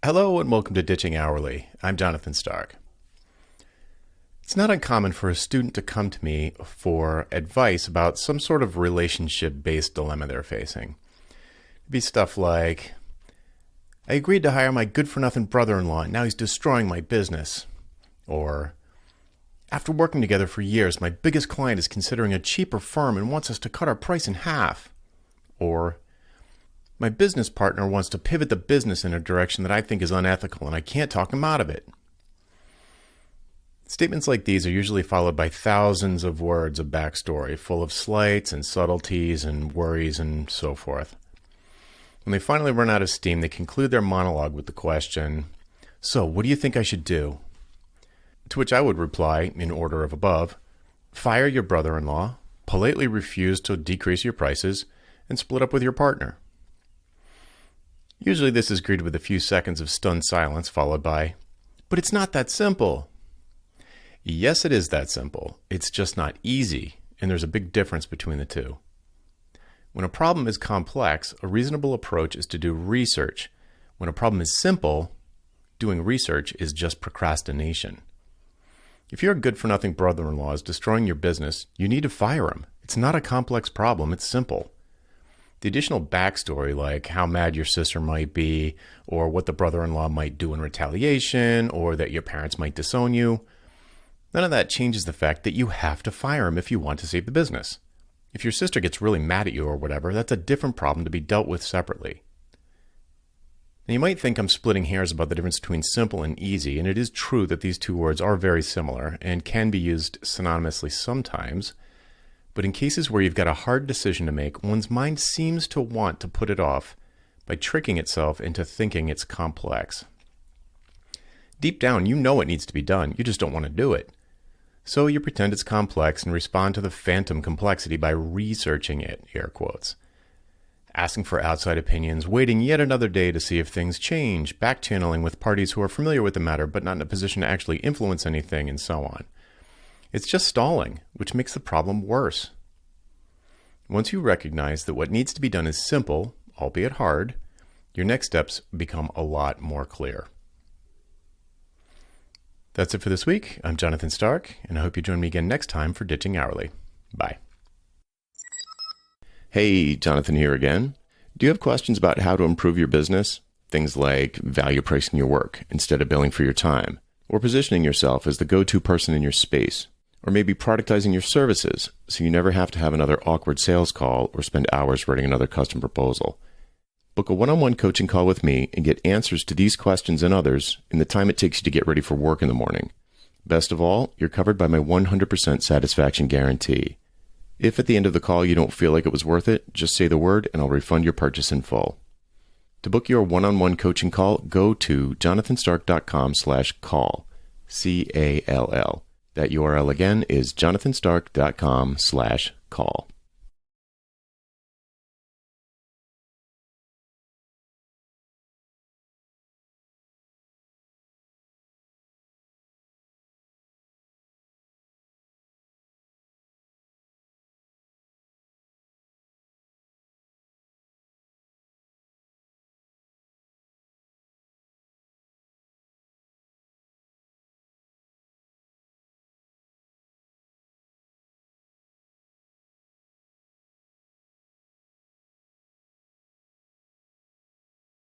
Hello and welcome to Ditching Hourly. I'm Jonathan Stark. It's not uncommon for a student to come to me for advice about some sort of relationship-based dilemma they're facing. It'd be stuff like, I agreed to hire my good-for-nothing brother-in-law and now he's destroying my business. Or, after working together for years, my biggest client is considering a cheaper firm and wants us to cut our price in half. Or, my business partner wants to pivot the business in a direction that I think is unethical and I can't talk him out of it. Statements like these are usually followed by thousands of words of backstory, full of slights and subtleties and worries and so forth. When they finally run out of steam, they conclude their monologue with the question, "So, what do you think I should do?" To which I would reply, in order of above, fire your brother-in-law, politely refuse to decrease your prices, and split up with your partner. Usually this is greeted with a few seconds of stunned silence followed by, "But it's not that simple." Yes, it is that simple. It's just not easy, and there's a big difference between the two. When a problem is complex, a reasonable approach is to do research. When a problem is simple, doing research is just procrastination. If your good-for-nothing brother-in-law is destroying your business, you need to fire him. It's not a complex problem, it's simple. The additional backstory, like how mad your sister might be, or what the brother-in-law might do in retaliation, or that your parents might disown you, none of that changes the fact that you have to fire him if you want to save the business. If your sister gets really mad at you or whatever, that's a different problem to be dealt with separately. Now, you might think I'm splitting hairs about the difference between simple and easy, and it is true that these two words are very similar and can be used synonymously sometimes. But in cases where you've got a hard decision to make, one's mind seems to want to put it off by tricking itself into thinking it's complex. Deep down, you know it needs to be done, you just don't want to do it. So you pretend it's complex and respond to the phantom complexity by researching it, air quotes. Asking for outside opinions, waiting yet another day to see if things change, back-channeling with parties who are familiar with the matter but not in a position to actually influence anything, and so on. It's just stalling, which makes the problem worse. Once you recognize that what needs to be done is simple, albeit hard, your next steps become a lot more clear. That's it for this week. I'm Jonathan Stark, and I hope you join me again next time for Ditching Hourly. Bye. Hey, Jonathan here again. Do you have questions about how to improve your business? Things like value pricing your work instead of billing for your time, or positioning yourself as the go-to person in your space, or maybe productizing your services so you never have to have another awkward sales call or spend hours writing another custom proposal. Book a one-on-one coaching call with me and get answers to these questions and others in the time it takes you to get ready for work in the morning. Best of all, you're covered by my 100% satisfaction guarantee. If at the end of the call you don't feel like it was worth it, just say the word and I'll refund your purchase in full. To book your one-on-one coaching call, go to jonathanstark.com/call, C-A-L-L. That URL again is jonathanstark.com/call.